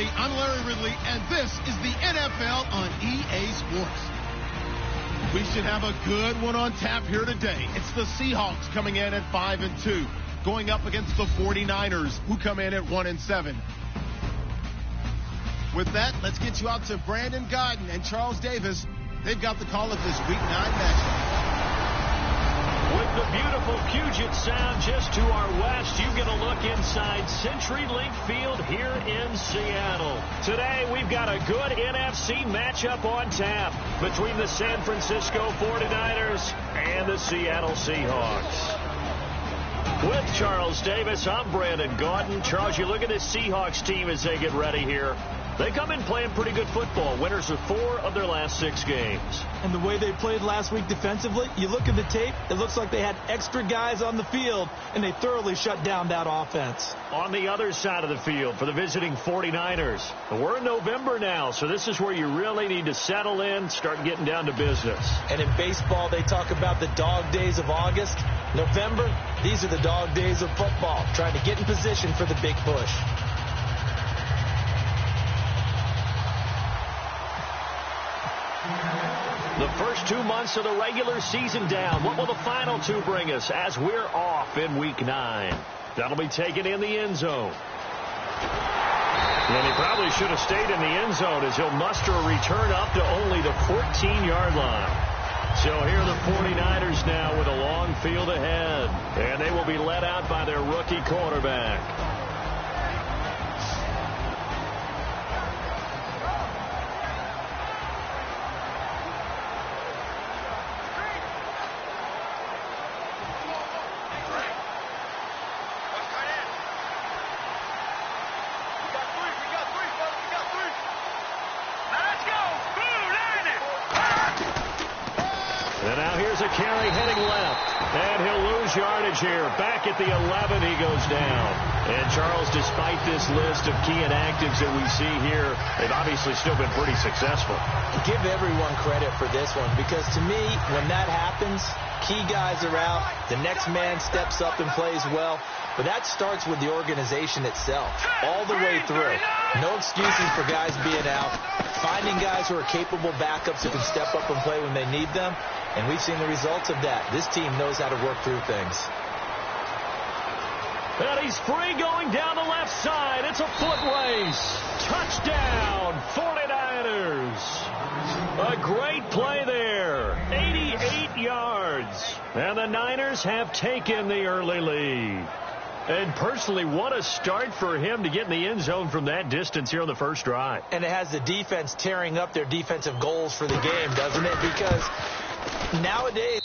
everybody. I'm Larry Ridley, and this is the NFL on EA Sports. We should have a good one on tap here today. It's the Seahawks coming in at 5-2, going up against the 49ers, who come in at 1-7. With that, let's get you out to Brandon Godden and Charles Davis. They've got the call of this Week 9 matchup. With the beautiful Puget Sound just to our west, you get a look inside CenturyLink Field here in Seattle. Today, we've got a good NFC matchup on tap between the San Francisco 49ers and the Seattle Seahawks. With Charles Davis, I'm Brandon Gaudin. Charles, you look at this Seahawks team as they get ready here. They come in playing pretty good football. Winners of 4 of their last 6 games. And the way they played last week defensively, you look at the tape, it looks like they had extra guys on the field, and they thoroughly shut down that offense. On the other side of the field for the visiting 49ers. We're in November now, so this is where you really need to settle in, start getting down to business. And in baseball, they talk about the dog days of August. November, these are the dog days of football, trying to get in position for the big push. The first 2 months of the regular season down. What will the final 2 bring us as we're off in Week 9? That'll be taken in the end zone. And he probably should have stayed in the end zone as he'll muster a return up to only the 14-yard line. So here are the 49ers now with a long field ahead. And they will be led out by their rookie quarterback. Carry heading left, and he'll lose yardage here. Back at the 11, he goes down. And Charles, despite this list of key inactives that we see here, they've obviously still been pretty successful. Give everyone credit for this one, because to me, when that happens, key guys are out, the next man steps up and plays well. But that starts with the organization itself, all the way through. No excuses for guys being out, finding guys who are capable backups who can step up and play when they need them. And we've seen the results of that. This team knows how to work through things. And he's free going down the left side. It's a foot race. Touchdown, 49ers. A great play there. 88 yards. And the Niners have taken the early lead. And personally, what a start for him to get in the end zone from that distance here on the first drive. And it has the defense tearing up their defensive goals for the game, doesn't it? Because nowadays,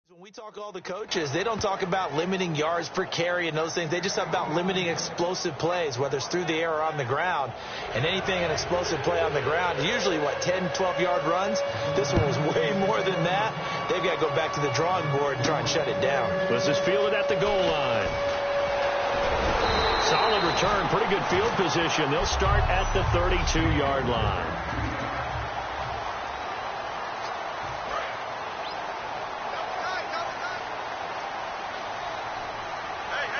when we talk to all the coaches, they don't talk about limiting yards per carry and those things. They just talk about limiting explosive plays, whether it's through the air or on the ground. And anything an explosive play on the ground, usually, 10, 12-yard runs? This one was way more than that. They've got to go back to the drawing board and try and shut it down. This is fielded at the goal line. Solid return, pretty good field position. They'll start at the 32-yard line.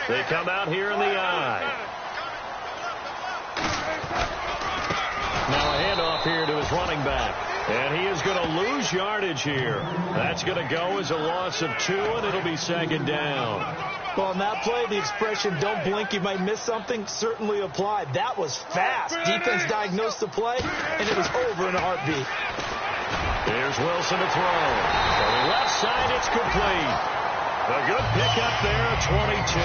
They come out here in the I. Now a handoff here to his running back. And he is going to lose yardage here. That's going to go as a loss of 2, and it'll be second down. Well, on that play, the expression, don't blink, you might miss something, certainly applied. That was fast. Defense diagnosed the play, and it was over in a heartbeat. Here's Wilson to throw. On the left side, it's complete. A good pickup there, 22.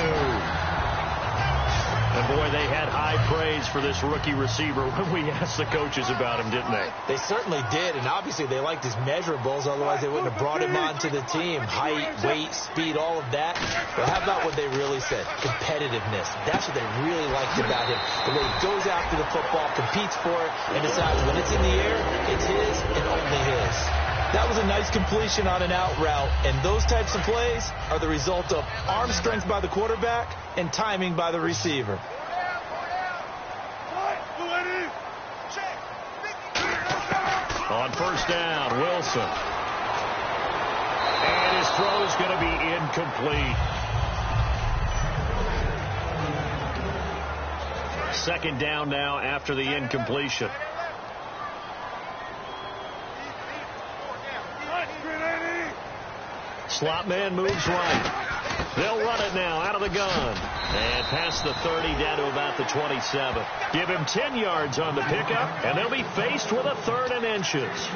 And, boy, they had high praise for this rookie receiver when we asked the coaches about him, didn't they? They certainly did, and obviously they liked his measurables. Otherwise, they wouldn't have brought him onto the team. Height, weight, speed, all of that. But how about what they really said? Competitiveness. That's what they really liked about him. The way he goes after the football, competes for it, and decides when it's in the air, it's his and only his. That was a nice completion on an out route, and those types of plays are the result of arm strength by the quarterback and timing by the receiver. On first down, Wilson. And his throw is going to be incomplete. Second down now after the incompletion. Slot man moves right. They'll run it now out of the gun. And past the 30 down to about the 27. Give him 10 yards on the pickup, and they'll be faced with a 3rd and inches.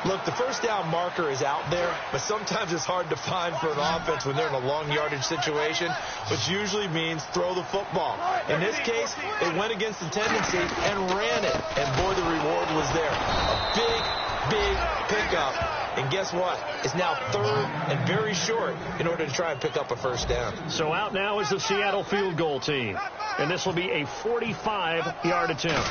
Look, the first down marker is out there, but sometimes it's hard to find for an offense when they're in a long yardage situation, which usually means throw the football. In this case, they went against the tendency and ran it, and boy, the reward was there. A big pickup, and guess what? It's now 3rd and very short in order to try and pick up a first down. So out now is the Seattle field goal team, and this will be a 45-yard attempt.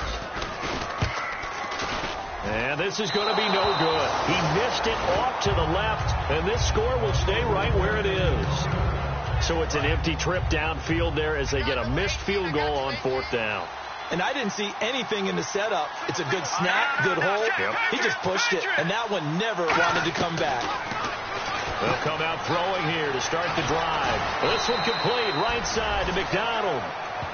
And this is going to be no good. He missed it off to the left, and this score will stay right where it is. So it's an empty trip downfield there as they get a missed field goal on 4th down. And I didn't see anything in the setup. It's a good snap, good hold. Yep. He just pushed it, and that one never wanted to come back. They'll come out throwing here to start the drive. This one complete, right side to McDonald.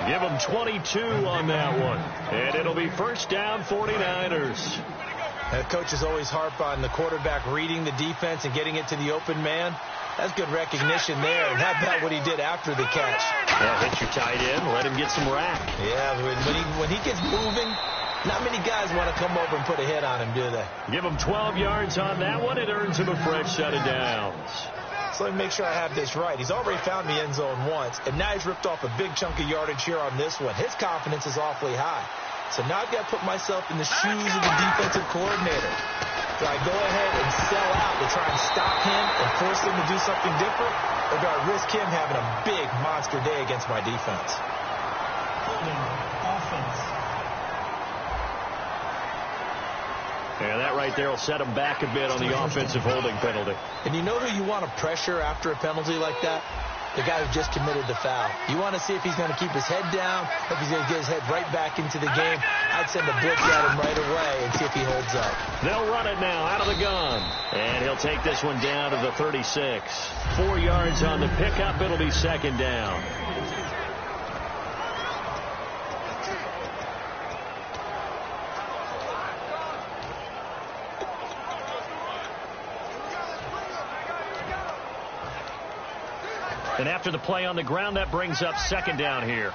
Give him 22 on that one. And it'll be first down 49ers. Coaches always harp on the quarterback reading the defense and getting it to the open man. That's good recognition there. And how about what he did after the catch? Yeah, hit your tight end, let him get some rack. Yeah, when he gets moving, not many guys want to come over and put a hit on him, do they? Give him 12 yards on that one. It earns him a fresh set of downs. So let me make sure I have this right. He's already found the end zone once, and now he's ripped off a big chunk of yardage here on this one. His confidence is awfully high. So now I've got to put myself in the shoes of the defensive coordinator. Do I go ahead and sell out to try and stop him and force him to do something different? Or do I risk him having a big monster day against my defense? Offense. And that right there will set him back a bit on the offensive holding penalty. And you know who you want to pressure after a penalty like that? The guy who just committed the foul. You want to see if he's going to keep his head down, or if he's going to get his head right back into the game. I'd send a blitz at him right away and see if he holds up. They'll run it now out of the gun. And he'll take this one down to the 36. 4 yards on the pickup. It'll be second down. And after the play on the ground, that brings up second down here.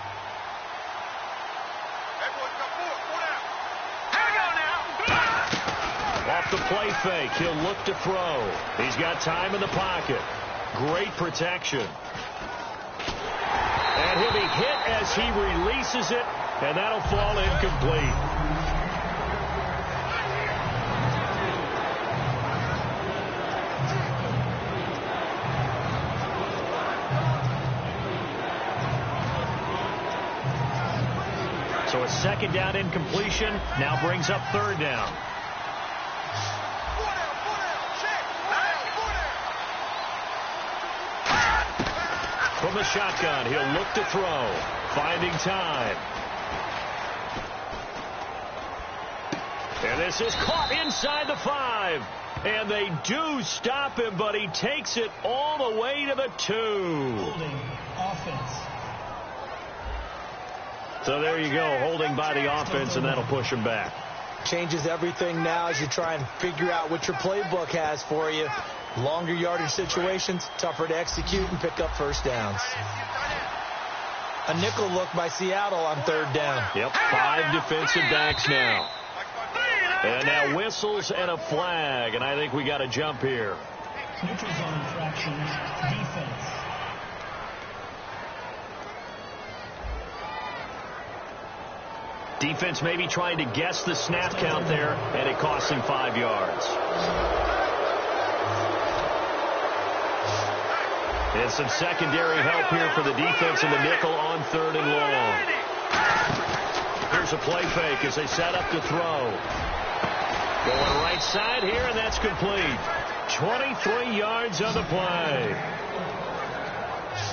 Off the play fake, he'll look to throw. He's got time in the pocket. Great protection. And he'll be hit as he releases it, and that'll fall incomplete. So a second down incompletion now brings up third down. From the shotgun, he'll look to throw. Finding time. And this is caught inside the 5. And they do stop him, but he takes it all the way to the 2. Holding offense. So there you go, holding by the offense, and that'll push him back. Changes everything now as you try and figure out what your playbook has for you. Longer yardage situations, tougher to execute and pick up first downs. A nickel look by Seattle on third down. Yep, 5 defensive backs now. And now whistles and a flag, and I think we got a jump here. Neutral zone infractions, defense. Defense maybe trying to guess the snap count there, and it costs him 5 yards. And some secondary help here for the defense in the nickel on third and long. Here's a play fake as they set up to throw. Going right side here, and that's complete. 23 yards on the play.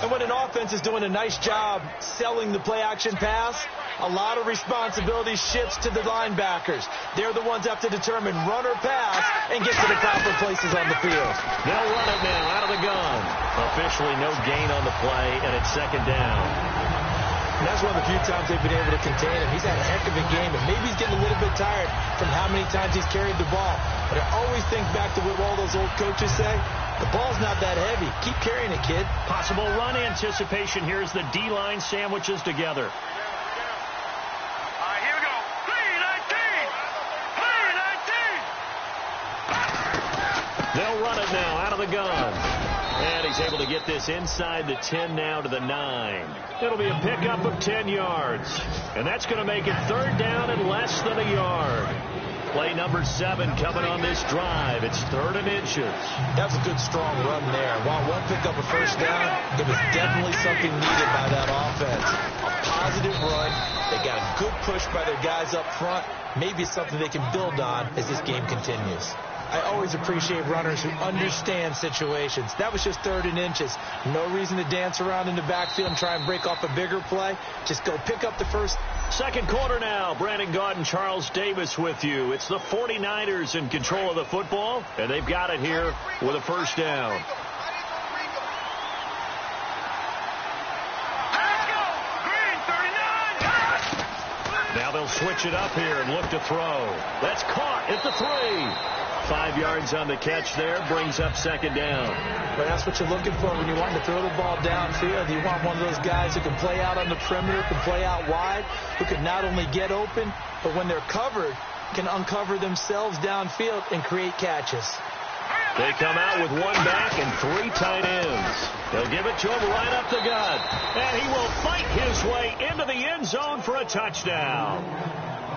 And when an offense is doing a nice job selling the play-action pass, a lot of responsibility shifts to the linebackers. They're the ones that have to determine run or pass and get to the proper places on the field. They'll run it now out of the gun. Officially no gain on the play, and it's second down. And that's one of the few times they've been able to contain him. He's had a heck of a game, and maybe he's getting a little bit tired from how many times he's carried the ball. But I always think back to what all those old coaches say. The ball's not that heavy. Keep carrying it, kid. Possible run anticipation. Here's the D-line sandwiches together. Here we go. 3-19. They'll run it now out of the gun. And he's able to get this inside the 10 now to the 9. It'll be a pickup of 10 yards. And that's going to make it third down and less than a yard. Play number 7 coming on this drive. It's 3rd and inches. That was a good, strong run there. While one picked up a first down, it was definitely something needed by that offense. A positive run. They got a good push by their guys up front. Maybe it's something they can build on as this game continues. I always appreciate runners who understand situations. That was just 3rd and inches. No reason to dance around in the backfield and try and break off a bigger play. Just go pick up the first. Second quarter now. Brandon Gaudin, Charles Davis with you. It's the 49ers in control of the football, and they've got it here with a first down. Now they'll switch it up here and look to throw. That's caught at the 3. 5 yards on the catch there, brings up second down. But that's what you're looking for when you want to throw the ball downfield. You want one of those guys who can play out on the perimeter, can play out wide, who can not only get open, but when they're covered, can uncover themselves downfield and create catches. They come out with 1 back and 3 tight ends. They'll give it to him right up the gut. And he will fight his way into the end zone for a touchdown.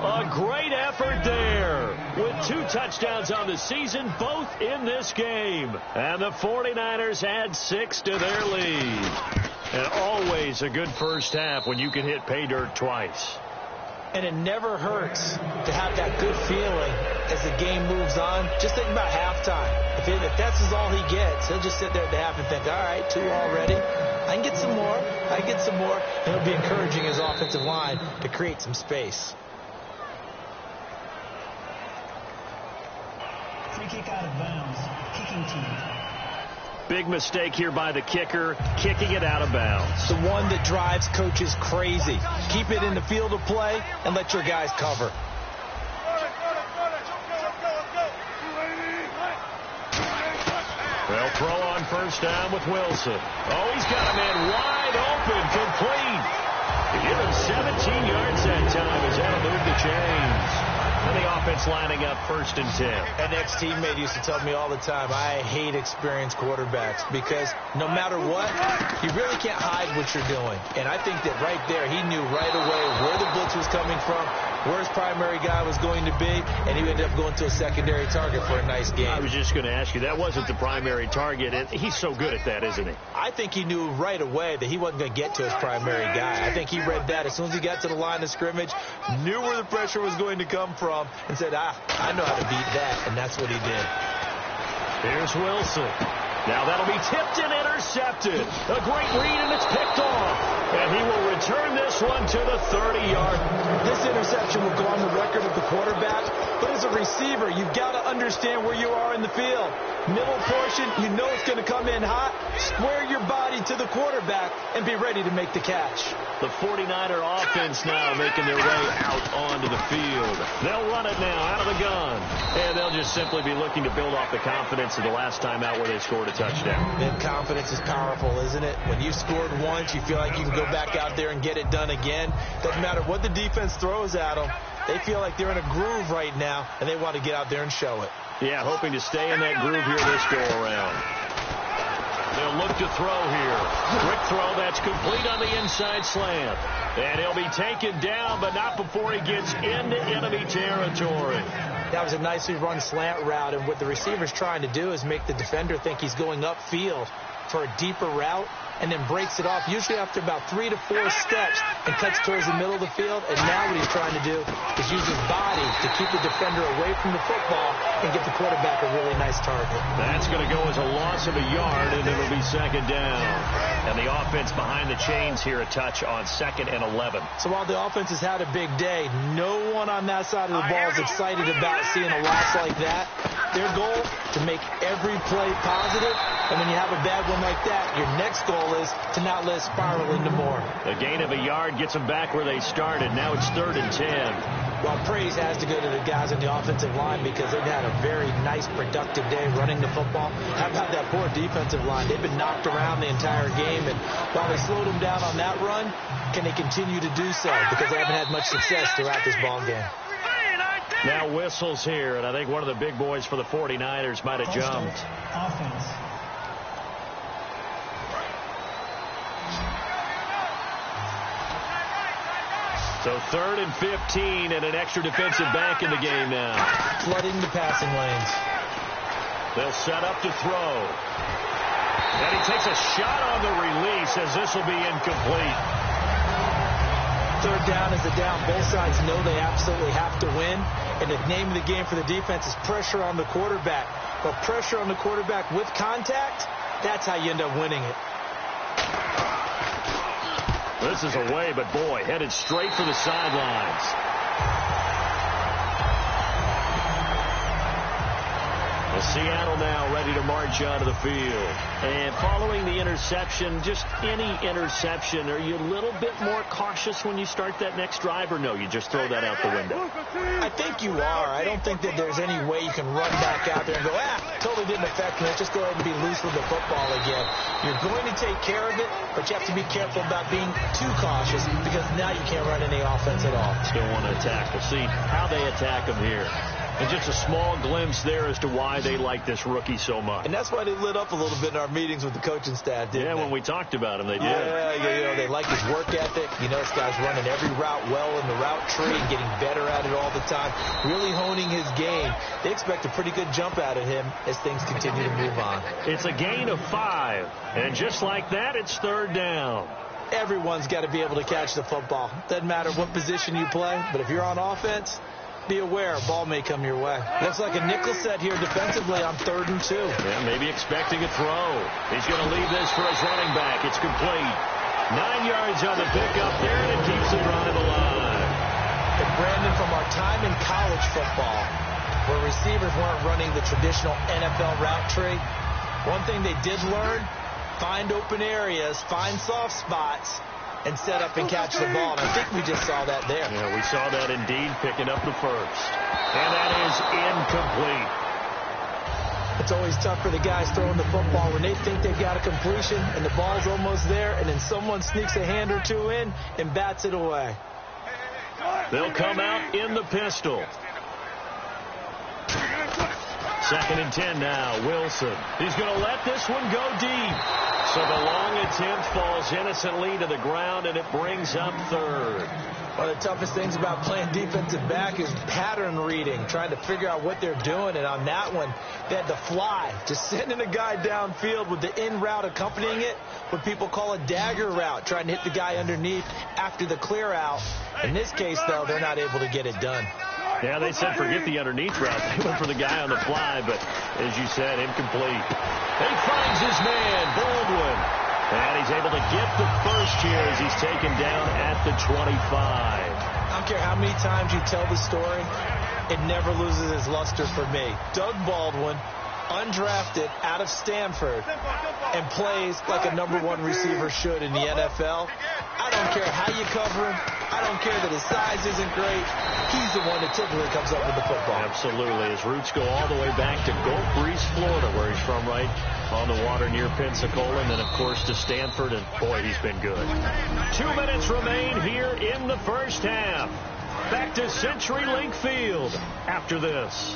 A great effort there with 2 touchdowns on the season, both in this game. And the 49ers add 6 to their lead. And always a good first half when you can hit pay dirt twice. And it never hurts to have that good feeling as the game moves on. Just think about halftime. If that's all he gets, he'll just sit there at the half and think, all right, 2 already. I can get some more. I can get some more. And he'll be encouraging his offensive line to create some space. Free kick out of bounds. Kicking team. Big mistake here by the kicker, kicking it out of bounds. The one that drives coaches crazy. Keep it in the field of play and let your guys cover. They'll throw on first down with Wilson. Oh, he's got a man wide open, complete. He hit him 17 yards that time as that'll move the chains. And the offense lining up 1st and 10. An ex-teammate used to tell me all the time, I hate experienced quarterbacks because no matter what, you really can't hide what you're doing. And I think that right there, he knew right away where the blitz was coming from, where his primary guy was going to be, and he ended up going to a secondary target for a nice game. I was just going to ask you, that wasn't the primary target. He's so good at that, isn't he? I think he knew right away that he wasn't going to get to his primary guy. I think he read that as soon as he got to the line of scrimmage, knew where the pressure was going to come from, and said, I know how to beat that, and that's what he did. Here's Wilson. Now that'll be tipped and intercepted. A great read, and it's picked off. And he will return this one to the 30-yard. This interception will go on the record of the quarterback, but as a receiver, you've got to understand where you are in the field. Middle portion, you know it's going to come in hot. Square your body to the quarterback and be ready to make the catch. The 49er offense now making their way out onto the field. They'll run it now out of the gun. And they'll just simply be looking to build off the confidence of the last time out where they scored a touchdown. And confidence is powerful, isn't it? When you've scored once, you feel like you can go back out there and get it done again. Doesn't matter what the defense throws at them. They feel like they're in a groove right now, and they want to get out there and show it. Yeah, hoping to stay in that groove here this go-around. They'll look to throw here. Quick throw, that's complete on the inside slant. And he'll be taken down, but not before he gets into enemy territory. That was a nicely run slant route, and what the receiver's trying to do is make the defender think he's going upfield for a deeper route and then breaks it off, usually after about 3 to 4 steps, and cuts towards the middle of the field. And now what he's trying to do is use his body to keep the defender away from the football and get the quarterback a really nice target. That's going to go as a loss of a yard, and it'll be second down. And the offense behind the chains here a touch on 2nd and 11. So while the offense has had a big day, no one on that side of the ball is excited about seeing a loss like that. Their goal, to make every play positive, and when you have a bad one like that, your next goal is to not let it spiral into more. The gain of a yard gets them back where they started. Now it's 3rd and 10. Well, praise has to go to the guys on the offensive line because they've had a very nice, productive day running the football. How about that poor defensive line? They've been knocked around the entire game, and while they slowed them down on that run, can they continue to do so? Because they haven't had much success throughout this ball game. Now whistles here, and I think one of the big boys for the 49ers might have jumped. Offense. So 3rd and 15 and an extra defensive back in the game now. Flooding the passing lanes. They'll set up to throw. And he takes a shot on the release as this will be incomplete. 3rd down is the down. Both sides know they absolutely have to win. And the name of the game for the defense is pressure on the quarterback. But pressure on the quarterback with contact, that's how you end up winning it. This is away, but boy, headed straight for the sidelines. Well, Seattle now ready to march onto the field. And following the interception, just any interception, are you a little bit more cautious when you start that next drive, or no, you just throw that out the window? I think you are. I don't think that there's any way you can run back out there and go, totally didn't affect me. Let's just go ahead and be loose with the football again. You're going to take care of it, but you have to be careful about being too cautious because now you can't run any offense at all. Still want to attack. We'll see how they attack them here. And just a small glimpse there as to why they like this rookie so much. And that's why they lit up a little bit in our meetings with the coaching staff, didn't they? When we talked about him, they did. Yeah, they like his work ethic. You know, this guy's running every route well in the route tree and getting better at it all the time, really honing his game. They expect a pretty good jump out of him as things continue to move on. It's a gain of 5, and just like that, it's 3rd down. Everyone's got to be able to catch the football. Doesn't matter what position you play, but if you're on offense, be aware, a ball may come your way. Looks like a nickel set here defensively on 3rd and 2. Yeah, maybe expecting a throw. He's going to leave this for his running back. It's complete. 9 yards on the pickup there, and it keeps the drive alive. And Brandon, from our time in college football, where receivers weren't running the traditional NFL route tree, one thing they did learn, find open areas, find soft spots, and set up and catch the ball. And I think we just saw that there. Yeah, we saw that indeed, picking up the first. And that is incomplete. It's always tough for the guys throwing the football when they think they've got a completion and the ball's almost there, and then someone sneaks a hand or two in and bats it away. They'll come out in the pistol. 2nd and 10 now. Wilson. He's going to let this one go deep. So the long attempt falls innocently to the ground, and it brings up 3rd. One of the toughest things about playing defensive back is pattern reading, trying to figure out what they're doing. And on that one, they had to fly, just sending a guy downfield with the in route accompanying it, what people call a dagger route, trying to hit the guy underneath after the clear out. In this case, though, they're not able to get it done. Yeah, they said forget the underneath route. They went for the guy on the fly, but as you said, incomplete. He finds his man, Baldwin. And he's able to get the first here as he's taken down at the 25. I don't care how many times you tell the story, it never loses its luster for me. Doug Baldwin, undrafted out of Stanford, and plays like a #1 receiver should in the NFL. I don't care how you cover him. I don't care that his size isn't great. He's the one that typically comes up with the football. Absolutely. His roots go all the way back to Gulf Breeze, Florida, where he's from, right on the water near Pensacola, and then, of course, to Stanford, and, boy, he's been good. 2 minutes remain here in the first half. Back to CenturyLink Field after this.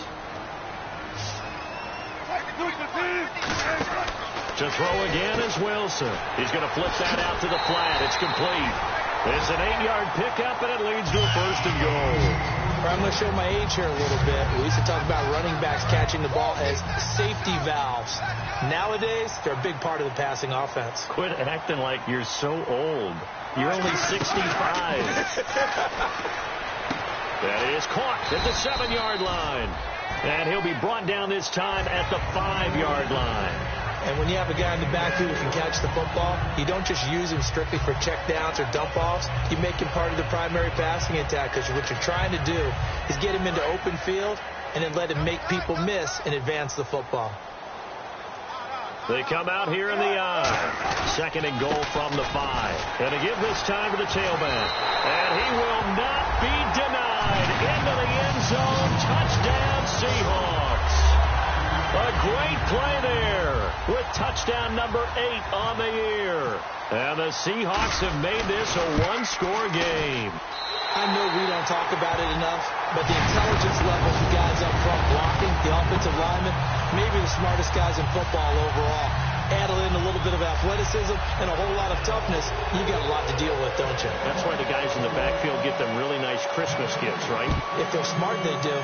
To throw again is Wilson. He's going to flip that out to the flat. It's complete. It's an 8-yard pickup, and it leads to a 1st and goal. I'm going to show my age here a little bit. We used to talk about running backs catching the ball as safety valves. Nowadays, they're a big part of the passing offense. Quit acting like you're so old. You're only 65. That is caught at the 7-yard line. And he'll be brought down this time at the 5-yard line. And when you have a guy in the backfield who can catch the football, you don't just use him strictly for checkdowns or dump-offs. You make him part of the primary passing attack, because what you're trying to do is get him into open field and then let him make people miss and advance the football. They come out here in the I. 2nd and goal from the 5. And to give this time to the tailback. And he will not be denied. Into the end zone. Touchdown, Seahawks. A great play there with touchdown number 8 on the year. And the Seahawks have made this a one-score game. I know we don't talk about it enough, but the intelligence level of the guys up front blocking, the offensive linemen, maybe the smartest guys in football overall. Add in a little bit of athleticism and a whole lot of toughness, you got a lot to deal with, don't you? That's why the guys in the backfield get them really nice Christmas gifts, right? If they're smart, they do.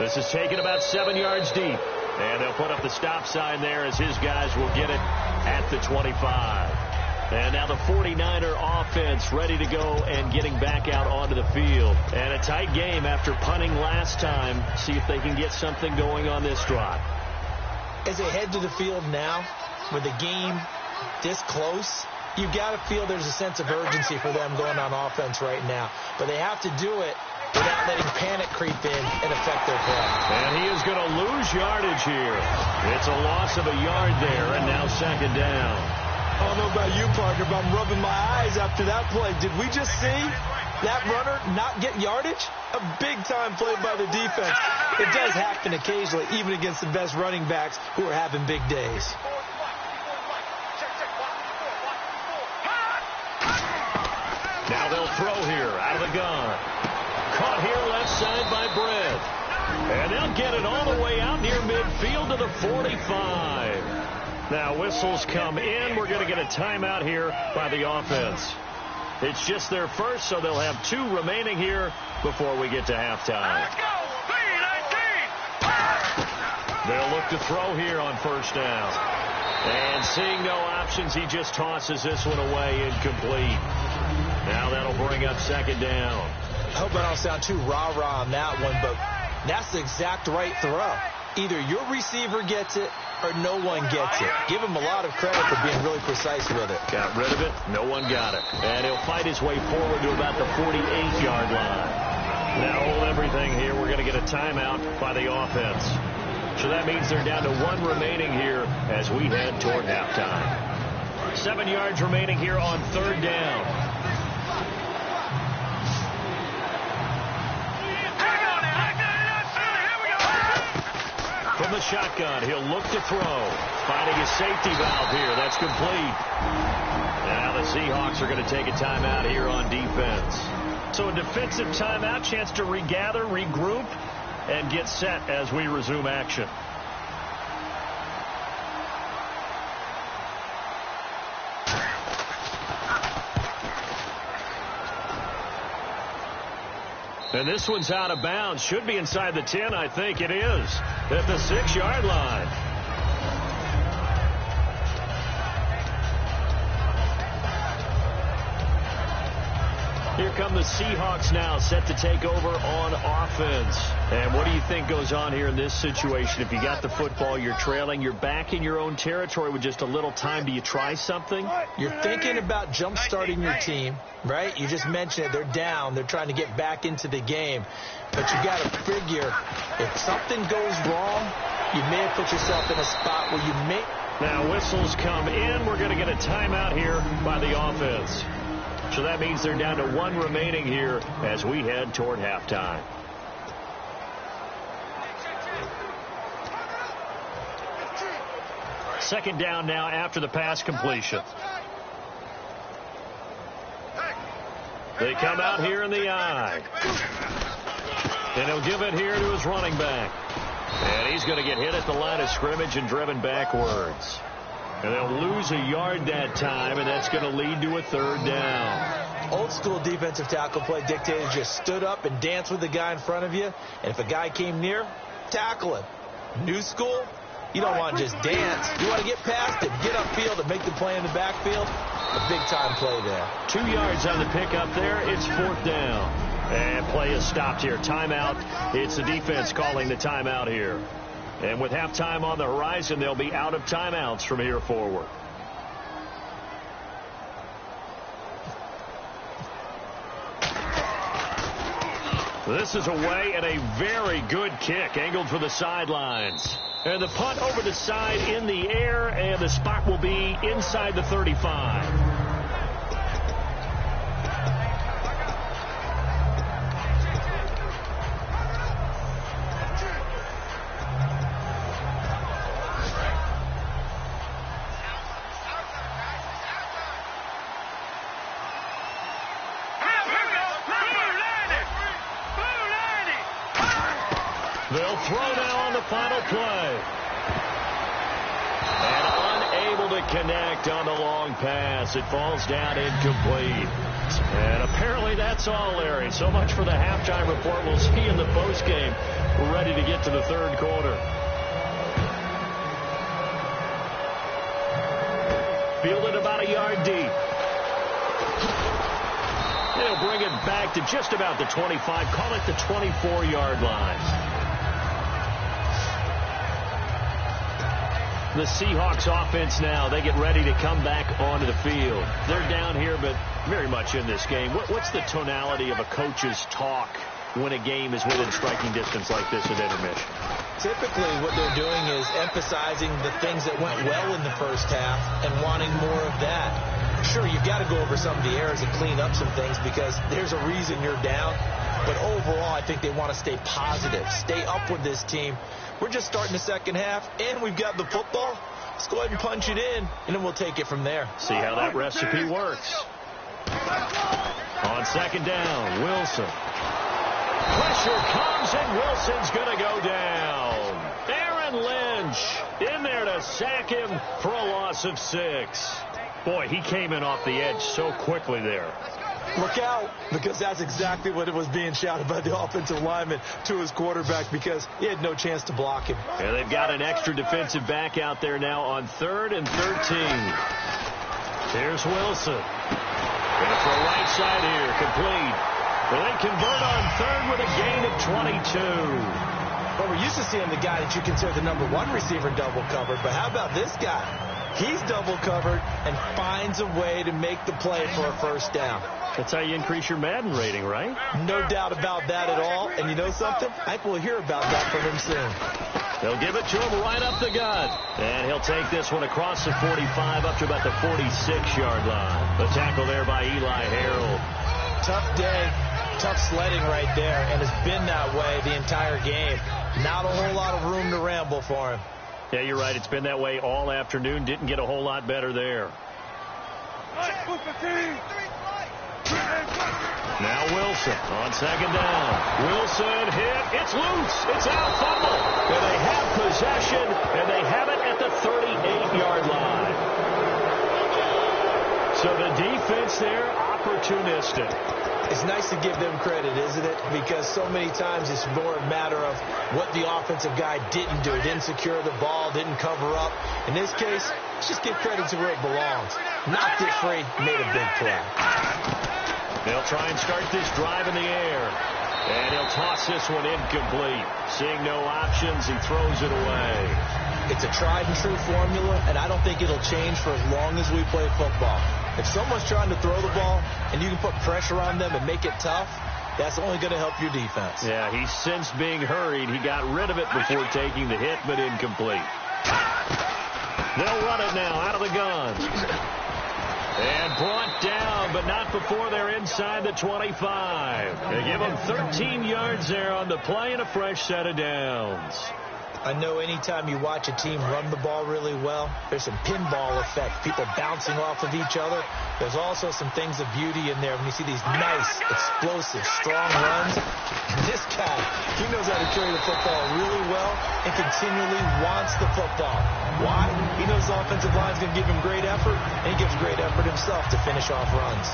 This is taken about 7 yards deep. And they'll put up the stop sign there as his guys will get it at the 25. And now the 49er offense ready to go and getting back out onto the field. And a tight game after punting last time. See if they can get something going on this drive. As they head to the field now, with the game this close, you got to feel there's a sense of urgency for them going on offense right now. But they have to do it without letting panic creep in and affect their play. And he is going to lose yardage here. It's a loss of a yard there, and now 2nd down. I don't know about you, partner, but I'm rubbing my eyes after that play. Did we just see that runner not get yardage? A big-time play by the defense. It does happen occasionally, even against the best running backs who are having big days. Now they'll throw here out of the gun. Caught here left side by Brett. And they'll get it all the way out near midfield to the 45. Now whistles come in. We're going to get a timeout here by the offense. It's just their first, so they'll have 2 remaining here before we get to halftime. Let's go! They'll look to throw here on 1st down. And seeing no options, he just tosses this one away incomplete. Now that'll bring up 2nd down. I hope I don't sound too rah-rah on that one, but that's the exact right throw. Either your receiver gets it or no one gets it. Give him a lot of credit for being really precise with it. Got rid of it. No one got it. And he'll fight his way forward to about the 48-yard line. Now hold everything here. We're going to get a timeout by the offense. So that means they're down to 1 remaining here as we head toward halftime. 7 yards remaining here on 3rd down. From the shotgun, he'll look to throw. Finding his safety valve here. That's complete. Now the Seahawks are going to take a timeout here on defense. So a defensive timeout, chance to regather, regroup, and get set as we resume action. And this one's out of bounds. Should be inside the 10, I think it is. At the 6-yard line. Here come the Seahawks now, set to take over on offense. And what do you think goes on here in this situation? If you got the football, you're trailing, you're back in your own territory with just a little time. Do you try something? You're thinking about jump-starting your team, right? You just mentioned it. They're down. They're trying to get back into the game. But you got to figure, if something goes wrong, you may have put yourself in a spot where you may... Now whistles come in. We're going to get a timeout here by the offense. So that means they're down to 1 remaining here as we head toward halftime. Second down now after the pass completion. They come out here in the I. And he'll give it here to his running back. And he's going to get hit at the line of scrimmage and driven backwards. And they'll lose a yard that time, and that's going to lead to a third down. Old school defensive tackle play dictated just stood up and danced with the guy in front of you. And if a guy came near, tackle him. New school, you don't want to just dance. You want to get past it, get upfield, and make the play in the backfield. A big-time play there. 2 yards on the pickup there. It's fourth down. And play is stopped here. Timeout. It's the defense calling the timeout here. And with halftime on the horizon, they'll be out of timeouts from here forward. This is away and a very good kick angled for the sidelines. And the punt over the side in the air, and the spot will be inside the 35. They'll throw now on the final play. And unable to connect on the long pass. It falls down incomplete. And apparently that's all, Larry. So much for the halftime report. We'll see in the postgame. We're ready to get to the third quarter. Fielded about a yard deep. They'll bring it back to just about the 25. Call it the 24-yard line. The Seahawks offense now, they get ready to come back onto the field. They're down here, but very much in this game. What's the tonality of a coach's talk when a game is within striking distance like this at intermission? Typically, what they're doing is emphasizing the things that went well in the first half and wanting more of that. Sure, you've got to go over some of the errors and clean up some things because there's a reason you're down. But overall, I think they want to stay positive, stay up with this team. We're just starting the second half, and we've got the football. Let's go ahead and punch it in, and then we'll take it from there. See how that recipe works. On second down, Wilson. Pressure comes, and Wilson's going to go down. Aaron Lynch in there to sack him for a loss of 6. Boy, he came in off the edge so quickly there. Look out, because that's exactly what it was being shouted by the offensive lineman to his quarterback because he had no chance to block him. Yeah, they've got an extra defensive back out there now on 3rd and 13. Here's Wilson. Gonna throw right side here, complete. Well, they convert on 3rd with a gain of 22. Well, we're used to seeing the guy that you consider the number 1 receiver double covered, but how about this guy? He's double covered and finds a way to make the play for a first down. That's how you increase your Madden rating, right? No doubt about that at all. And you know something? I think we'll hear about that from him soon. They'll give it to him right up the gut. And he'll take this one across the 45 up to about the 46-yard line. The tackle there by Eli Harold. Tough day, tough sledding right there, and it's been that way the entire game. Not a whole lot of room to ramble for him. Yeah, you're right. It's been that way all afternoon. Didn't get a whole lot better there. Now Wilson on second down. Wilson hit. It's loose. It's out. Fumble. And they have possession, and they have it at the 38-yard line. So the defense there, opportunistic. It's nice to give them credit, isn't it? Because so many times it's more a matter of what the offensive guy didn't do. Didn't secure the ball, didn't cover up. In this case, let's just give credit to where it belongs. Knocked it free, made a big play. They'll try and start this drive in the air. And he'll toss this one incomplete. Seeing no options, he throws it away. It's a tried-and-true formula, and I don't think it'll change for as long as we play football. If someone's trying to throw the ball and you can put pressure on them and make it tough, that's only going to help your defense. Yeah, he's since being hurried. He got rid of it before taking the hit, but incomplete. They'll run it now out of the gun. And brought down, but not before they're inside the 25. They give them 13 yards there on the play and a fresh set of downs. I know anytime you watch a team run the ball really well, there's some pinball effect, people bouncing off of each other. There's also some things of beauty in there when you see these nice, explosive, strong runs. And this guy, he knows how to carry the football really well and continually wants the football. Why? He knows the offensive line is going to give him great effort, and he gives great effort himself to finish off runs.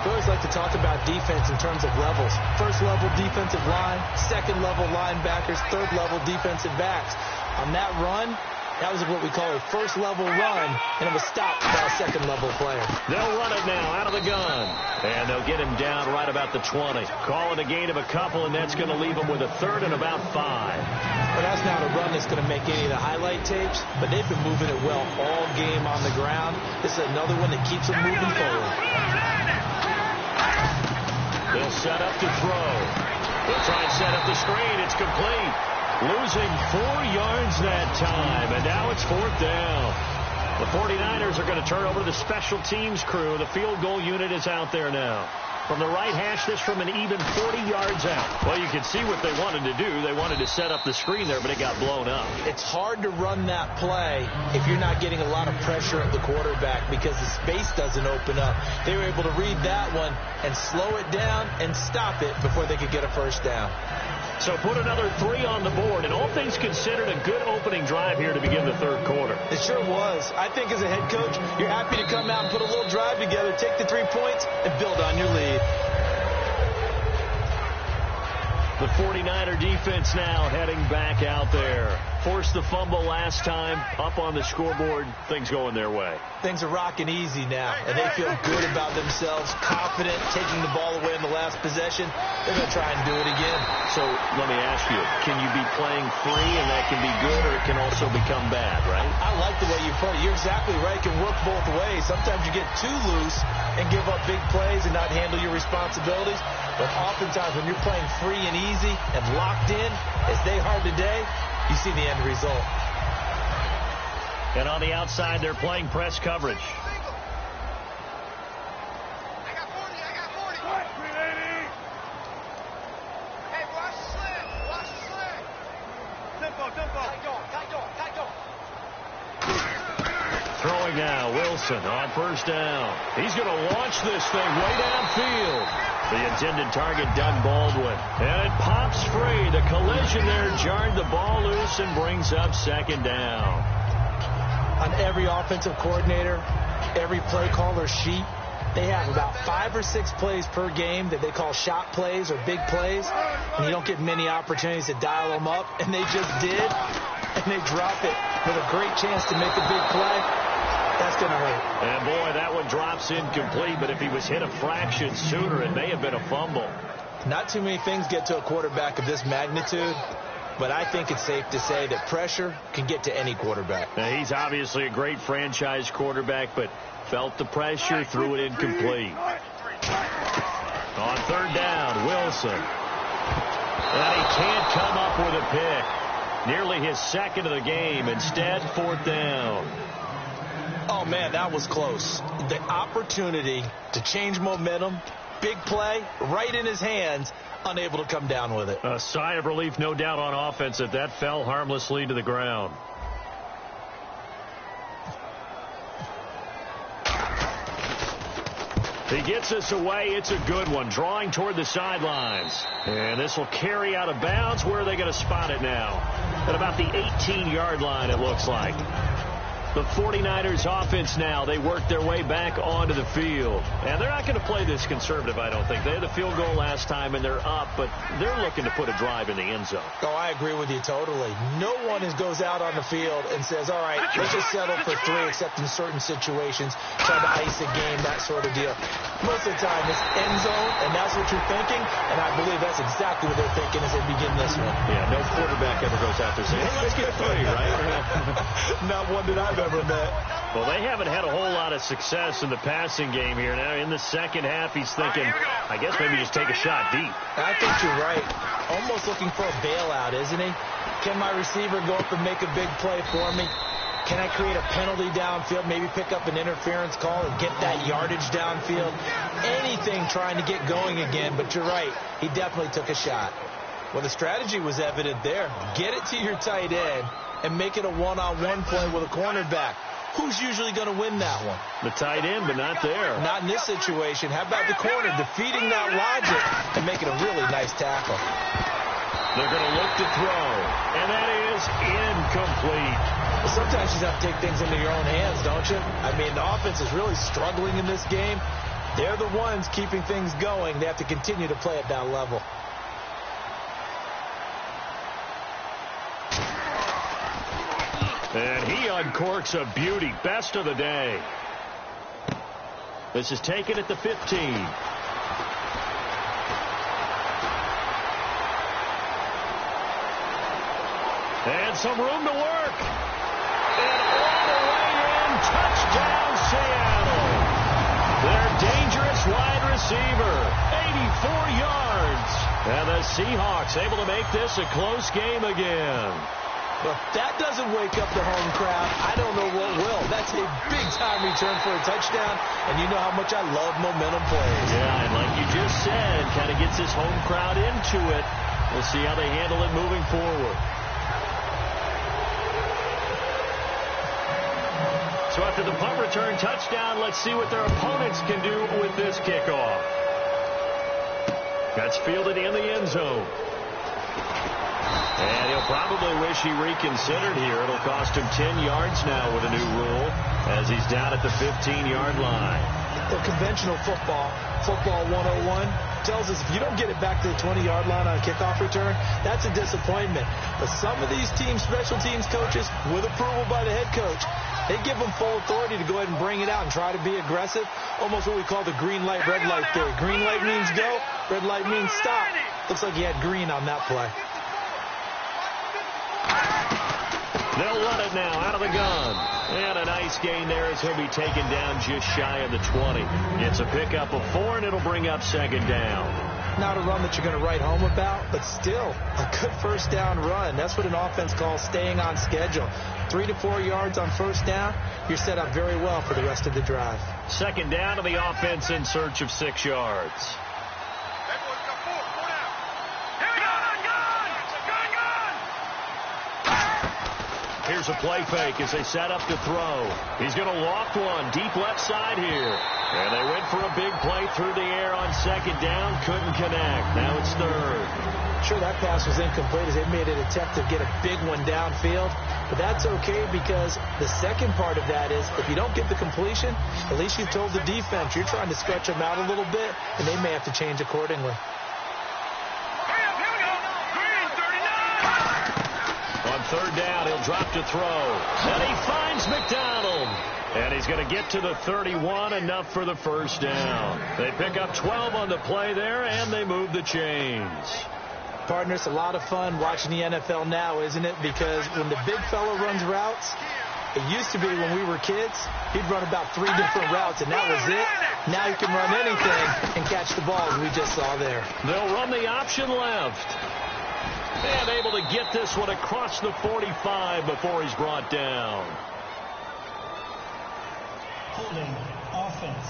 We always like to talk about defense in terms of levels. First level defensive line, second level linebackers, third level defensive backs. On that run, that was what we call a first level run, and it was stopped by a second level player. They'll run it now out of the gun, and they'll get him down right about the 20. Call it a gain of a couple, and that's going to leave him with a third and about 5. Well, that's not a run that's going to make any of the highlight tapes, but they've been moving it well all game on the ground. This is another one that keeps them moving forward. They'll set up to throw. They'll try and set up the screen. It's complete. Losing 4 yards that time, and now it's 4th down. The 49ers are going to turn over to the special teams crew. The field goal unit is out there now. From the right hash, this from an even 40 yards out. Well, you can see what they wanted to do. They wanted to set up the screen there, but it got blown up. It's hard to run that play if you're not getting a lot of pressure at the quarterback because the space doesn't open up. They were able to read that one and slow it down and stop it before they could get a first down. So put another 3 on the board, and all things considered, a good opening drive here to begin the third quarter. It sure was. I think as a head coach, you're happy to come out and put a little drive together, take the 3 points, and build on your lead. The 49er defense now heading back out there. Forced the fumble last time, up on the scoreboard, things going their way. Things are rocking easy now, and they feel good about themselves, confident, taking the ball away in the last possession. They're going to try and do it again. So let me ask you, can you be playing free and that can be good, or it can also become bad, right? I like the way you put it. You're exactly right. It can work both ways. Sometimes you get too loose and give up big plays and not handle your responsibilities. But oftentimes when you're playing free and easy and locked in, as they are today, you see the end result. And on the outside, they're playing press coverage. Throwing now, Wilson on first down. He's going to launch this thing way downfield. The intended target, Doug Baldwin. And it pops free. The collision there jarred the ball loose and brings up second down. On every offensive coordinator, every play caller sheet, they have about 5 or 6 plays per game that they call shot plays or big plays. And you don't get many opportunities to dial them up. And they just did. And they drop it with a great chance to make a big play. That's going to hurt. And, boy, that one drops incomplete. But if he was hit a fraction sooner, it may have been a fumble. Not too many things get to a quarterback of this magnitude. But I think it's safe to say that pressure can get to any quarterback. Now, he's obviously a great franchise quarterback, but felt the pressure, threw it incomplete. On third down, Wilson. And he can't come up with a pick. Nearly his second of the game. Instead, 4th down. Oh, man, that was close. The opportunity to change momentum, big play, right in his hands, unable to come down with it. A sigh of relief, no doubt, on offense that fell harmlessly to the ground. He gets us away. It's a good one. Drawing toward the sidelines. And this will carry out of bounds. Where are they going to spot it now? At about the 18-yard line, it looks like. The 49ers offense now, they work their way back onto the field. And they're not going to play this conservative, I don't think. They had the field goal last time, and they're up, but they're looking to put a drive in the end zone. Oh, I agree with you totally. No one goes out on the field and says, all right, let's just settle for 3, except in certain situations, try to ice a game, that sort of deal. Most of the time, it's end zone, and that's what you're thinking, and I believe that's exactly what they're thinking as they begin this one. Yeah, no quarterback ever goes out there saying, hey, let's get 3, right? Not one that I've ever met. Well, they haven't had a whole lot of success in the passing game here. Now, in the second half, he's thinking, I guess maybe just take a shot deep. I think you're right. Almost looking for a bailout, isn't he? Can my receiver go up and make a big play for me? Can I create a penalty downfield, maybe pick up an interference call and get that yardage downfield? Anything trying to get going again, but you're right. He definitely took a shot. Well, the strategy was evident there. Get it to your tight end and make it a one-on-one play with a cornerback. Who's usually going to win that one? The tight end, but not there. Not in this situation. How about the corner defeating that logic and making a really nice tackle? They're going to look to throw, and that is incomplete. Well, sometimes you just have to take things into your own hands, don't you? I mean, the offense is really struggling in this game. They're the ones keeping things going. They have to continue to play at that level. And he uncorks a beauty. Best of the day. This is taken at the 15. And some room to work. And all the way in. Touchdown, Seattle. Their dangerous wide receiver. 84 yards. And the Seahawks able to make this a close game again. Well, if that doesn't wake up the home crowd, I don't know what will. That's a big-time return for a touchdown, and you know how much I love momentum plays. Yeah, and like you just said, kind of gets this home crowd into it. We'll see how they handle it moving forward. So after the punt return touchdown, let's see what their opponents can do with this kickoff. That's fielded in the end zone. And he'll probably wish he reconsidered here. It'll cost him 10 yards now with a new rule as he's down at the 15-yard line. The conventional football 101, tells us if you don't get it back to the 20-yard line on a kickoff return, that's a disappointment. But some of these teams, special teams coaches, with approval by the head coach, they give them full authority to go ahead and bring it out and try to be aggressive, almost what we call the green light, red light theory. Green light means go, red light means stop. Looks like he had green on that play. They'll run it now out of the gun. And a nice gain there as he'll be taken down just shy of the 20. It's a pickup of 4, and it'll bring up second down. Not a run that you're going to write home about, but still a good first down run. That's what an offense calls staying on schedule. 3 to 4 yards on first down, you're set up very well for the rest of the drive. Second down to the offense in search of 6 yards. Here's a play fake as they set up to throw. He's going to loft one deep left side here. And they went for a big play through the air on second down. Couldn't connect. Now it's third. Sure, that pass was incomplete as they made an attempt to get a big one downfield. But that's okay because the second part of that is if you don't get the completion, at least you told the defense you're trying to stretch them out a little bit, and they may have to change accordingly. Third down, he'll drop to throw. And he finds McDonald. And he's going to get to the 31, enough for the first down. They pick up 12 on the play there, and they move the chains. Partner, it's a lot of fun watching the NFL now, isn't it? Because when the big fella runs routes, it used to be when we were kids, he'd run about 3 different routes, and that was it. Now he can run anything and catch the ball, as we just saw there. They'll run the option left. And able to get this one across the 45 before he's brought down. Holding offense.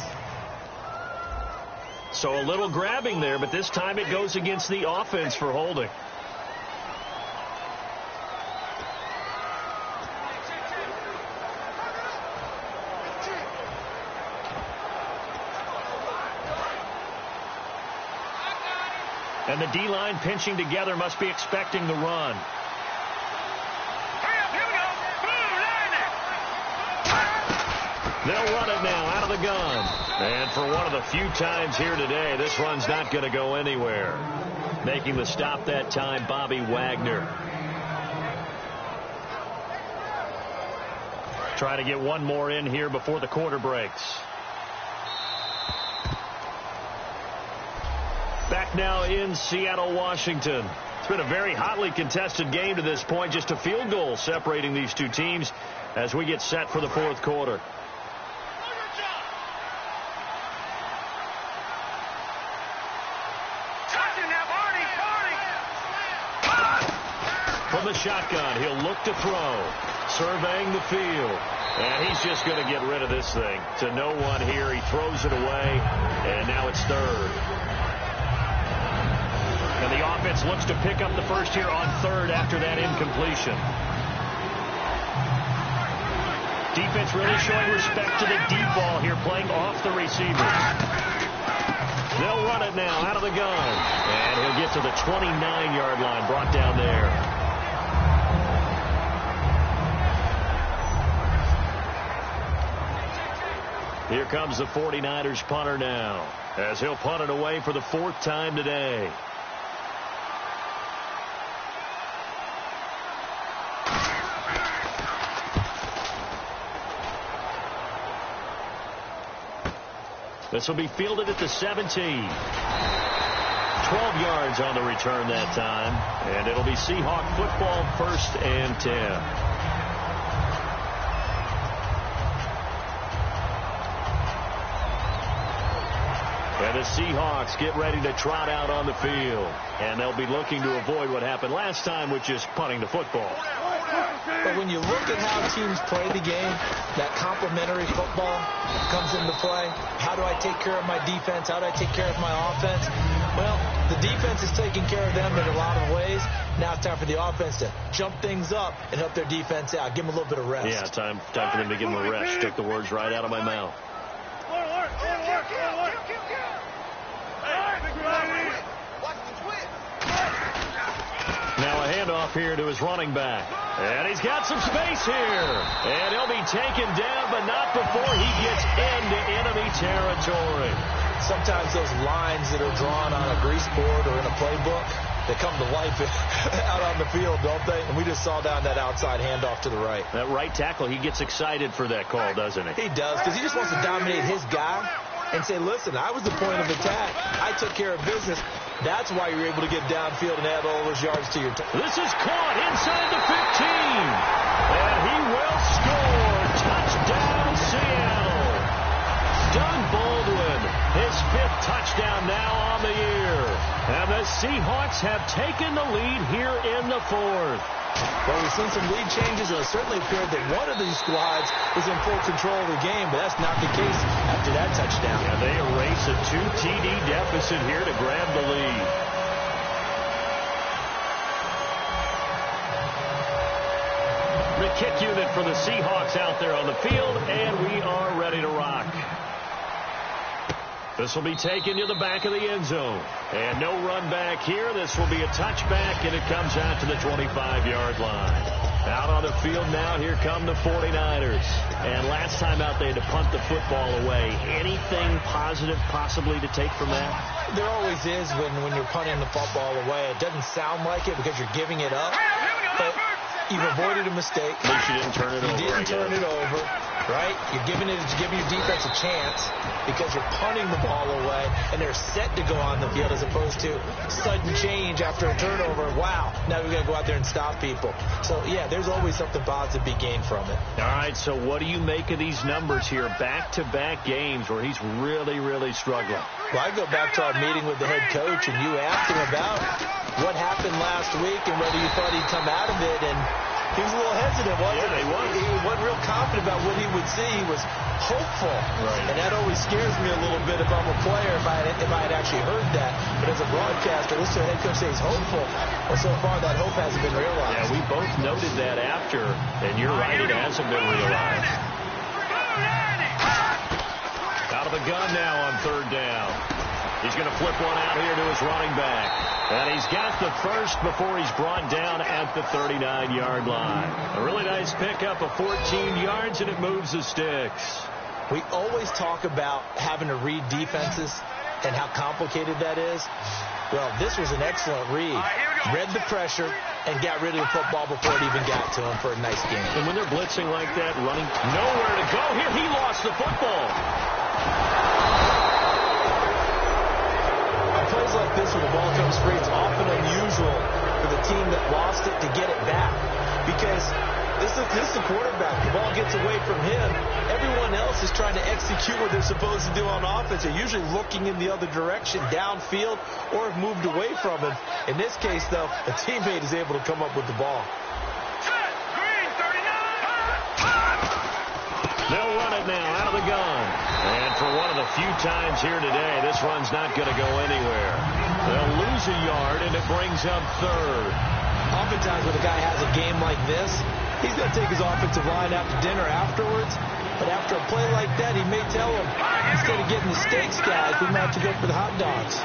So a little grabbing there, but this time it goes against the offense for holding. And the D-line pinching together must be expecting the run. They'll run it now out of the gun. And for one of the few times here today, this run's not going to go anywhere. Making the stop that time, Bobby Wagner. Trying to get one more in here before the quarter breaks. Back now in Seattle, Washington. It's been a very hotly contested game to this point. Just a field goal separating these two teams as we get set for the fourth quarter. From the shotgun, he'll look to throw. Surveying the field. And he's just going to get rid of this thing. To no one here. He throws it away. And now it's third. And the offense looks to pick up the first here on third after that incompletion. Defense really showing respect to the deep ball here, playing off the receivers. They'll run it now out of the gun. And he'll get to the 29-yard line, brought down there. Here comes the 49ers punter now, as he'll punt it away for the fourth time today. This will be fielded at the 17. 12 yards on the return that time. And it'll be Seahawk football, 1st and 10. And the Seahawks get ready to trot out on the field. And they'll be looking to avoid what happened last time, which is punting the football. But when you look at how teams play the game, that complementary football comes into play. How do I take care of my defense? How do I take care of my offense? Well, the defense is taking care of them in a lot of ways. Now it's time for the offense to jump things up and help their defense out. Give them a little bit of rest. Yeah, time for them to give them a rest. Took the words right out of my mouth. Now a handoff here to his running back. And he's got some space here. And he'll be taken down, but not before he gets into enemy territory. Sometimes those lines that are drawn on a grease board or in a playbook, they come to life out on the field, don't they? And we just saw down that outside handoff to the right. That right tackle, he gets excited for that call, doesn't he? He does, because he just wants to dominate his guy and say, listen, I was the point of attack. I took care of business. That's why you're able to get downfield and add all those yards to your team. This is caught inside the 15. And he will score. Touchdown, Seattle. Doug Baldwin, his 5th touchdown now on the year. And the Seahawks have taken the lead here in the 4th. Well, we've seen some lead changes, and it certainly appeared that one of these squads was in full control of the game, but that's not the case after that touchdown. Yeah, they erase a 2 TD deficit here to grab the lead. The kick unit for the Seahawks out there on the field, and we are ready to rock. This will be taken to the back of the end zone. And no run back here. This will be a touchback, and it comes out to the 25-yard line. Out on the field now, here come the 49ers. And last time out, they had to punt the football away. Anything positive possibly to take from that? There always is when you're punting the football away. It doesn't sound like it because you're giving it up. But you've avoided a mistake. At least you didn't turn it over. You didn't turn it over, right? You're giving your defense a chance because you're punting the ball away, and they're set to go on the field as opposed to sudden change after a turnover. Wow, now we've got to go out there and stop people. So, yeah, there's always something positive to be gained from it. All right, so what do you make of these numbers here? Back-to-back games where he's really, really struggling. Well, I go back to our meeting with the head coach, and you asked him about what happened last week and whether you thought he'd come out of it, and he was a little hesitant, wasn't he? He wasn't real confident about what he would see. He was hopeful. Right. And that always scares me a little bit if I'm a player, if I had actually heard that. But as a broadcaster, listen to the head coach say he's hopeful. Well, so far, that hope hasn't been realized. Yeah, we both noted that after, and you're right, it hasn't been realized. Out of the gun now on 3rd down. He's going to flip one out here to his running back. And he's got the first before he's brought down at the 39-yard line. A really nice pickup of 14 yards, and it moves the sticks. We always talk about having to read defenses and how complicated that is. Well, this was an excellent read. Read the pressure and got rid of the football before it even got to him for a nice game. And when they're blitzing like that, running nowhere to go, here he lost the football. Plays like this when the ball comes free, it's often unusual for the team that lost it to get it back, because this is the quarterback. The ball gets away from him. Everyone else is trying to execute what they're supposed to do on offense. They're usually looking in the other direction, downfield, or have moved away from him. In this case, though, a teammate is able to come up with the ball. They'll run it now out of the gun. And for one of the few times here today. This run's not going to go anywhere. They'll lose a yard, and it brings up third. Oftentimes when a guy has a game like this, he's going to take his offensive line out to dinner afterwards. But after a play like that, he may tell him, instead of getting the steaks, guys, we might have to go for the hot dogs.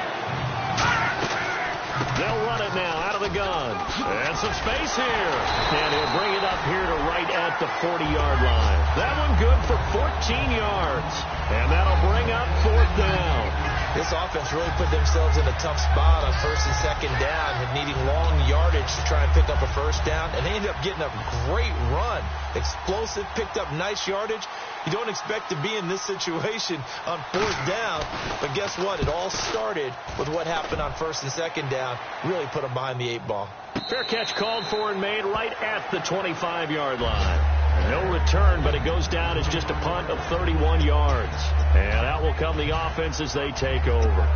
They'll run it now out of the gun. And some space here. And he'll bring it up here to right at the 40-yard line. That one good for 14 yards. And that'll bring up fourth down. This offense really put themselves in a tough spot on first and second down and needing long yardage to try and pick up a first down. And they ended up getting a great run. Explosive, picked up nice yardage. You don't expect to be in this situation on fourth down. But guess what? It all started with what happened on first and second down. Really put them behind the 8-ball. Fair catch called for and made right at the 25-yard line. No return, but it goes down as just a punt of 31 yards. And out will come the offense as they take over.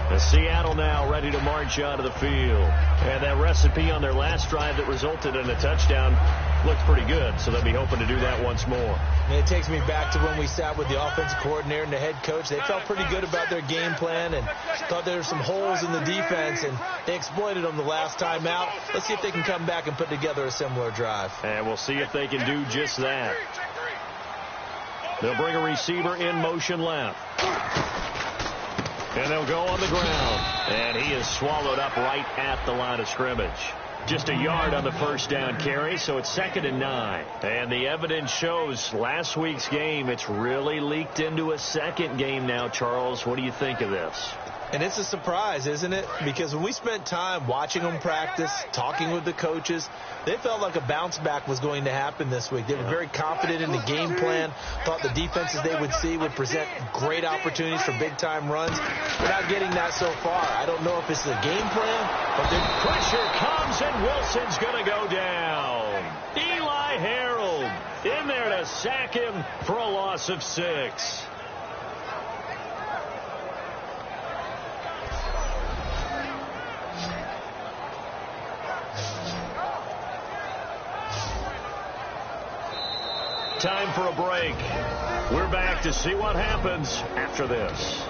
And Seattle now ready to march out of the field. And that recipe on their last drive that resulted in a touchdown looked pretty good, so they'll be hoping to do that once more. And it takes me back to when we sat with the offensive coordinator and the head coach. They felt pretty good about their game plan and thought there were some holes in the defense, and they exploited them the last time out. Let's see if they can come back and put together a similar drive. And we'll see if they can do just that. They'll bring a receiver in motion left. And they'll go on the ground. And he is swallowed up right at the line of scrimmage. Just a yard on the first down carry, so it's 2nd and 9. And the evidence shows last week's game, it's really leaked into a second game now, Charles. What do you think of this? And it's a surprise, isn't it? Because when we spent time watching them practice, talking with the coaches, they felt like a bounce back was going to happen this week. They were very confident in the game plan, thought the defenses they would see would present great opportunities for big-time runs. We're not getting that so far. I don't know if it's the game plan, but the pressure comes, and Wilson's going to go down. Eli Harold in there to sack him for a loss of 6. Time for a break. We're back to see what happens after this.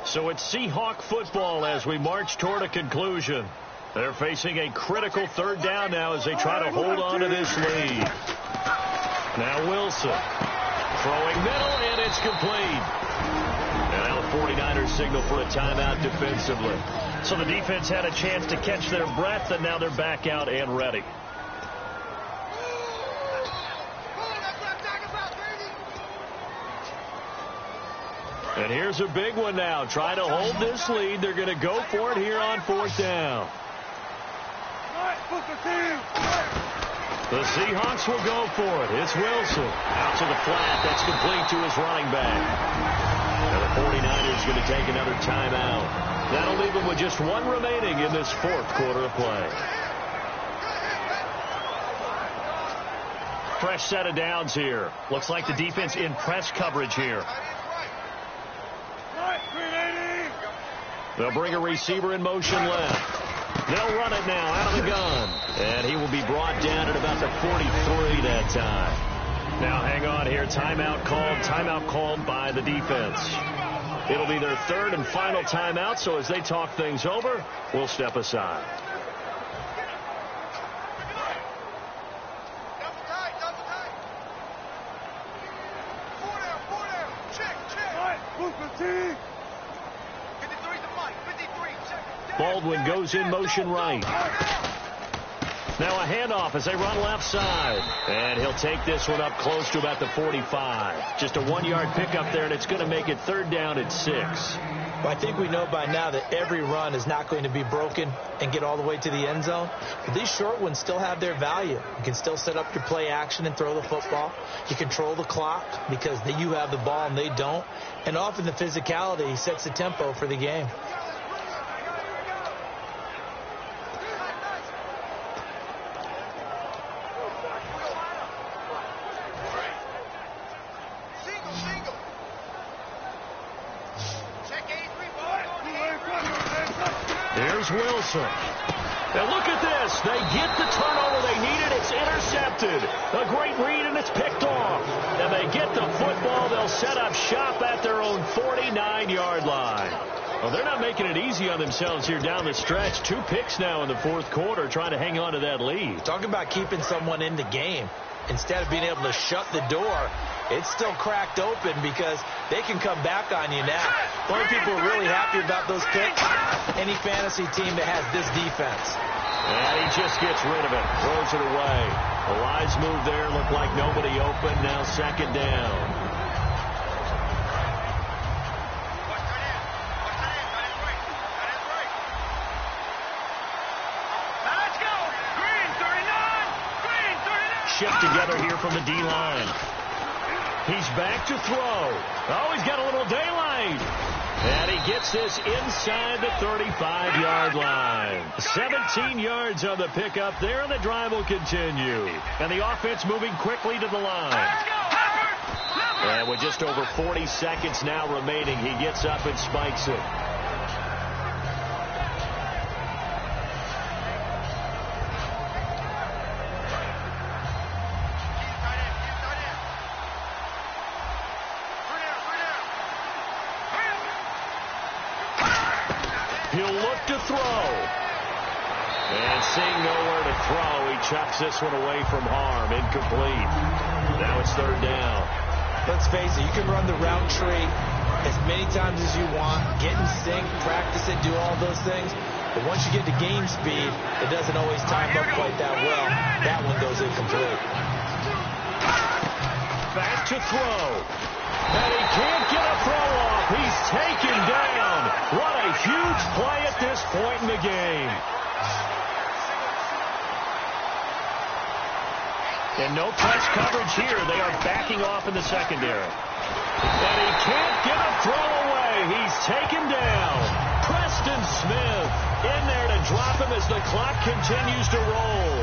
So it's Seahawk football as we march toward a conclusion. They're facing a critical third down now as they try to hold on to this lead. Now Wilson throwing middle, and it's complete. And now the 49ers signal for a timeout defensively. So the defense had a chance to catch their breath, and now they're back out and ready. And here's a big one now. Trying to hold this lead. They're going to go for it here on fourth down. The Seahawks will go for it. It's Wilson. Out to the flat. That's complete to his running back. And the 49ers going to take another timeout. That'll leave them with just one remaining in this fourth quarter of play. Fresh set of downs here. Looks like the defense in press coverage here. They'll bring a receiver in motion left. They'll run it now out of the gun. And he will be brought down at about the 43 that time. Now hang on here. Timeout called by the defense. It'll be their third and final timeout, so as they talk things over, we'll step aside. Baldwin goes in motion right. Now a handoff as they run left side. And he'll take this one up close to about the 45. Just a 1-yard pickup there, and it's going to make it third down at 6. Well, I think we know by now that every run is not going to be broken and get all the way to the end zone. But these short ones still have their value. You can still set up your play action and throw the football. You control the clock because you have the ball and they don't. And often the physicality sets the tempo for the game. Wilson. And look at this. They get the turnover they needed. It's intercepted. A great read, and it's picked off. And they get the football. They'll set up shop at their own 49-yard line. Well, they're not making it easy on themselves here down the stretch. 2 picks now in the fourth quarter trying to hang on to that lead. Talking about keeping someone in the game. Instead of being able to shut the door, it's still cracked open because they can come back on you now. The only people who are really happy about those picks, any fantasy team that has this defense. And he just gets rid of it, throws it away. The wise move there, looked like nobody open. Now second down. Shift together here from the D-line. He's back to throw. Oh, he's got a little daylight. And he gets this inside the 35-yard line. 17 yards on the pickup there, and the drive will continue. And the offense moving quickly to the line. And with just over 40 seconds now remaining, he gets up and spikes it. He'll look to throw. And seeing nowhere to throw, he chucks this one away from harm. Incomplete. Now it's third down. Let's face it, you can run the route tree as many times as you want, get in sync, practice it, do all those things. But once you get to game speed, it doesn't always time up quite that well. That one goes incomplete. Back to throw. And he can't get a throw off. He's taken down. What a huge play at this point in the game. And no press coverage here. They are backing off in the secondary. And he can't get a throw away. He's taken down. Preston Smith in there to drop him as the clock continues to roll.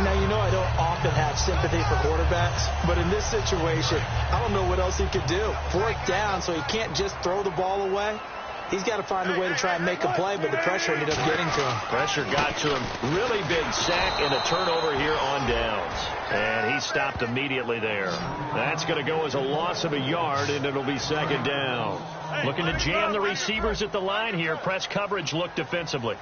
Now, you know I don't often have sympathy for quarterbacks, but in this situation, I don't know what else he could do. 4th down, so he can't just throw the ball away. He's got to find a way to try and make a play, but the pressure ended up getting to him. Pressure got to him. Really big sack and a turnover here on downs. And he stopped immediately there. That's going to go as a loss of a yard, and it'll be second down. Looking to jam the receivers at the line here. Press coverage look defensively.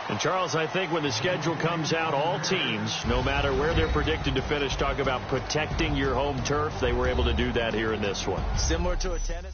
And, Charles, I think when the schedule comes out, all teams, no matter where they're predicted to finish, talk about protecting your home turf. They were able to do that here in this one. Similar to a tennis.